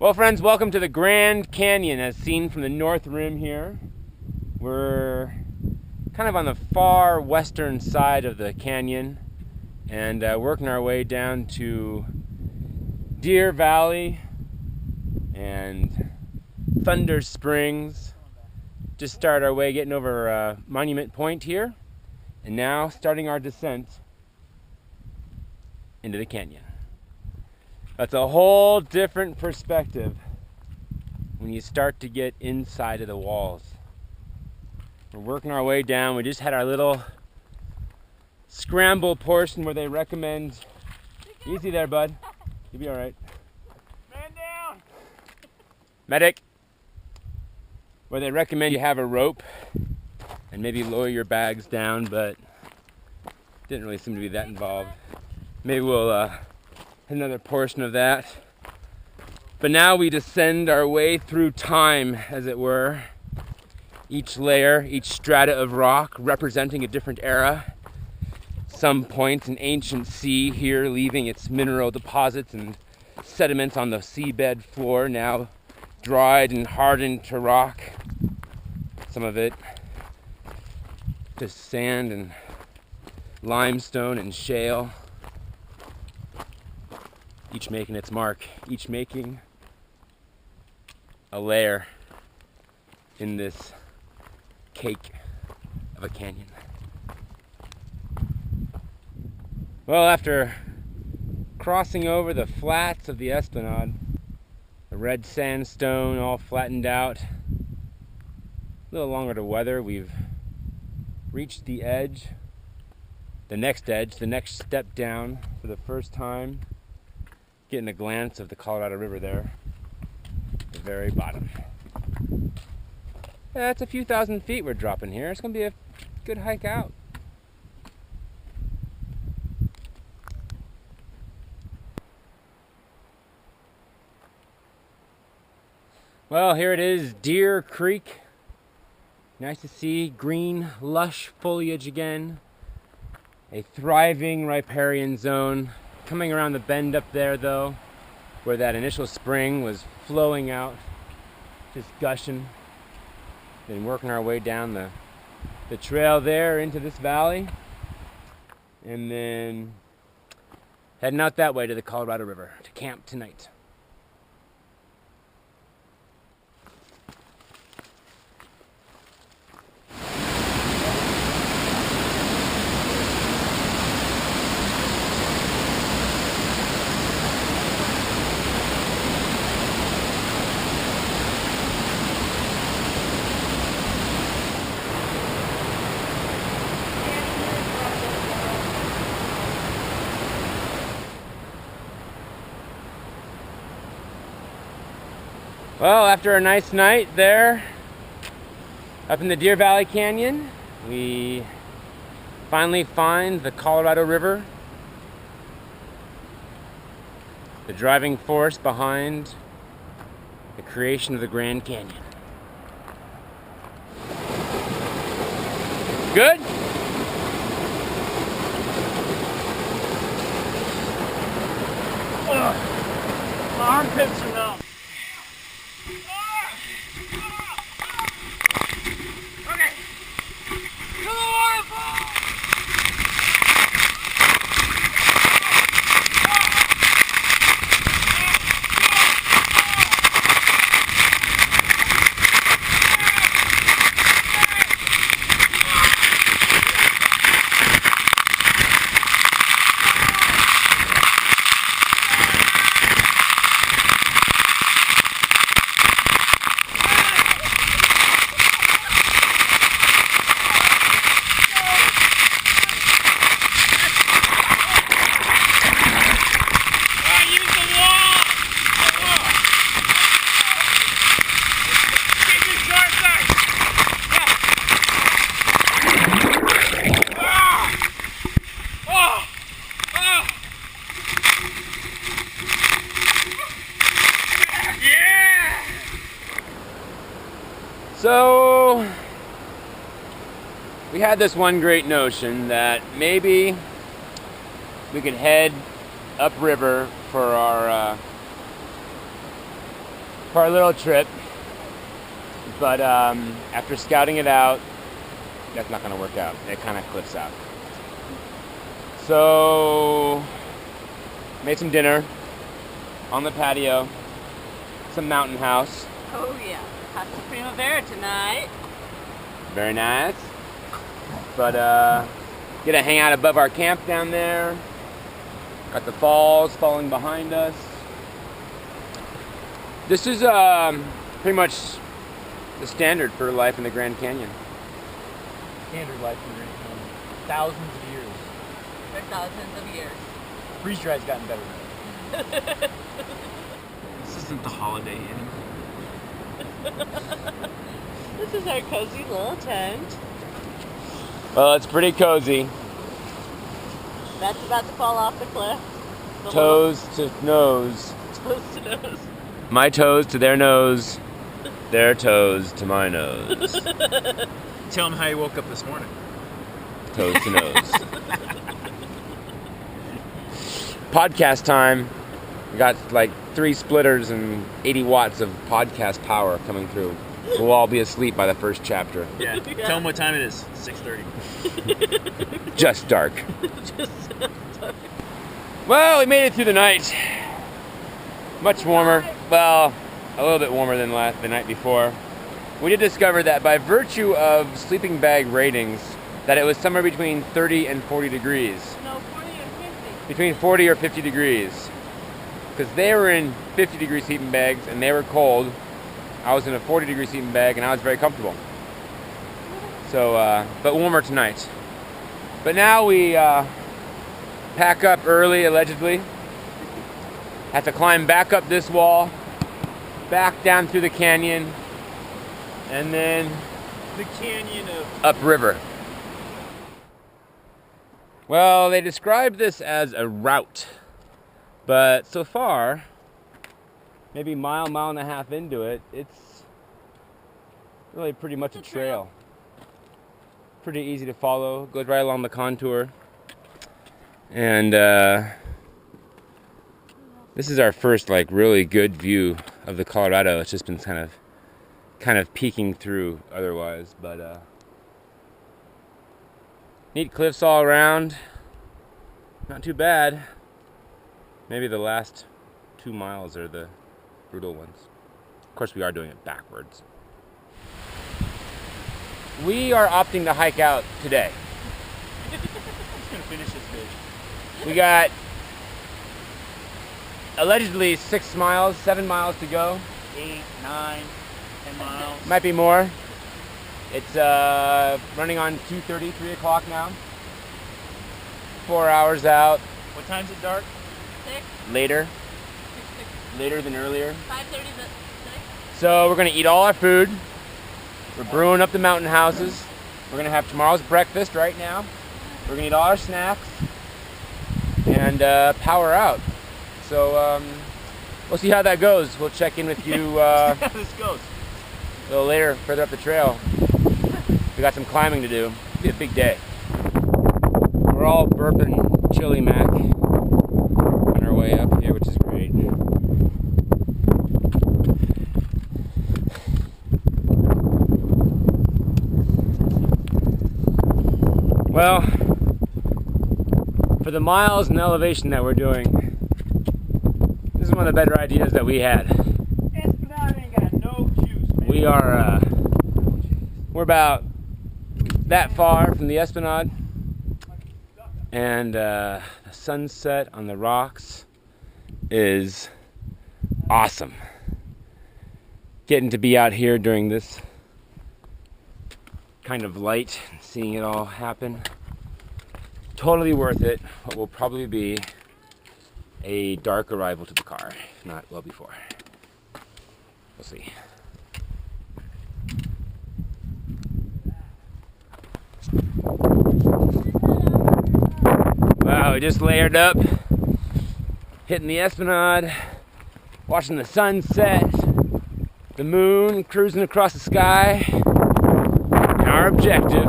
Well, friends, welcome to the Grand Canyon as seen from the North Rim here. We're kind of on the far western side of the canyon and working our way down to Deer Valley and Thunder Springs. Just started our way getting over Monument Point here, and now starting our descent into the canyon. That's a whole different perspective when you start to get inside of the walls. We're working our way down. We just had our little scramble portion where they recommend, easy there, bud, you'll be all right. Man down! Medic! Where they recommend you have a rope and maybe lower your bags down, but didn't really seem to be that involved. Maybe we'll another portion of that. But now we descend our way through time, as it were. Each layer, each strata of rock representing a different era. Some point an ancient sea here leaving its mineral deposits and sediments on the seabed floor, now dried and hardened to rock. Some of it just sand and limestone and shale. Each making its mark, each making a layer in this cake of a canyon. Well, after crossing over the flats of the Esplanade, the red sandstone all flattened out, a little longer to weather, we've reached the edge, the next step down for the first time. Getting a glance of the Colorado River there, at the very bottom. Yeah, it's a few thousand feet we're dropping here. It's gonna be a good hike out. Well, here it is, Deer Creek. Nice to see green, lush foliage again. A thriving riparian zone. Coming around the bend up there, though, where that initial spring was flowing out, just gushing. Been working our way down the trail there into this valley, and then heading out that way to the Colorado River to camp tonight. Well, after a nice night there up in the Deer Valley Canyon, we finally find the Colorado River, the driving force behind the creation of the Grand Canyon. Good? My armpits are numb. Okay. To the waterfall! So we had this one great notion that maybe we could head upriver for our for our little trip. But after scouting it out, that's not going to work out. It kind of cliffs out. So, made some dinner on the patio, some mountain house. Oh yeah, Casa Primavera tonight. Very nice. But get to hang out above our camp down there. Got the falls falling behind us. This is pretty much the standard for life in the Grand Canyon. Standard life in the Grand Canyon. Thousands of years. For thousands of years. Freeze dry's gotten better. This isn't the Holiday Inn. This is our cozy little tent. Well, it's pretty cozy. That's about to fall off the cliff. The Toes to nose. little toes to nose. My toes to their nose. Their toes to my nose. Tell them how you woke up this morning. Toes to nose. Podcast time. We got like 3 splitters and 80 watts of podcast power coming through. We'll all be asleep by the first chapter. Yeah. Tell them what time it is. 6:30. Just dark. Just Well, we made it through the night. Much warmer. Well, a little bit warmer than the night before. We did discover that by virtue of sleeping bag ratings, that it was somewhere between 30 and 40 degrees. no 40 or 50. Between 40 or 50 degrees. Because they were in 50 degree sleeping bags and they were cold. I was in a 40 degree sleeping bag and I was very comfortable. So, but warmer tonight. But now we pack up early, allegedly. Have to climb back up this wall, back down through the canyon, and then The Canyon of... upriver. Well, they described this as a route, but so far, maybe mile and a half into it, it's really pretty much a trail. Pretty easy to follow, goes right along the contour. And this is our first like really good view of the Colorado. It's just been kind of peeking through otherwise, but neat cliffs all around. Not too bad. Maybe the last 2 miles are the brutal ones. Of course, we are doing it backwards. We are opting to hike out today. I'm just gonna finish this bitch. We got allegedly 6 miles, 7 miles to go. 8, 9, 10 miles. Might be more. It's running on 2:30, 3 o'clock now. 4 hours out. What time's it dark? 6, Later. 6, Later than earlier. 5:30 to 6. So we're gonna eat all our food. We're brewing up the mountain houses. We're gonna have tomorrow's breakfast right now. We're gonna eat all our snacks and power out. So we'll see how that goes. We'll check in with you How this goes. a little later, further up the trail. We got some climbing to do. It'll be a big day. We're all burping chili mac on our way up here, which is great. Well, for the miles and elevation that we're doing, this is one of the better ideas that we had. Esplanade ain't got no juice, man. We are, we're about that far from the Esplanade, and the sunset on the rocks is awesome. Getting to be out here during this kind of light, seeing it all happen, totally worth it. What will probably be a dark arrival to the car, if not well before. We'll see. Wow, we just layered up, hitting the Esplanade, watching the sunset, the moon cruising across the sky, and our objective,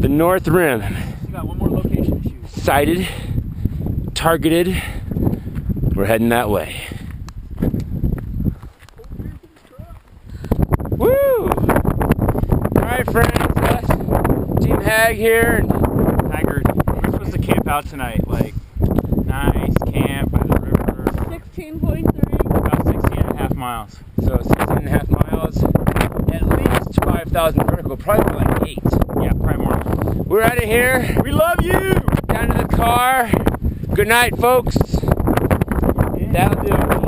the North Rim, You got one more location to choose. sighted, targeted. We're heading that way. flag here. And Tiger, we're supposed to camp out tonight. Like, nice camp by the river. 16.3. About 16.5 miles. so 16.5 miles. At least 5,000 vertical, probably like 8. Yeah, probably more. We're out of here. We love you! Down to the car. Good night, folks. That'll do it.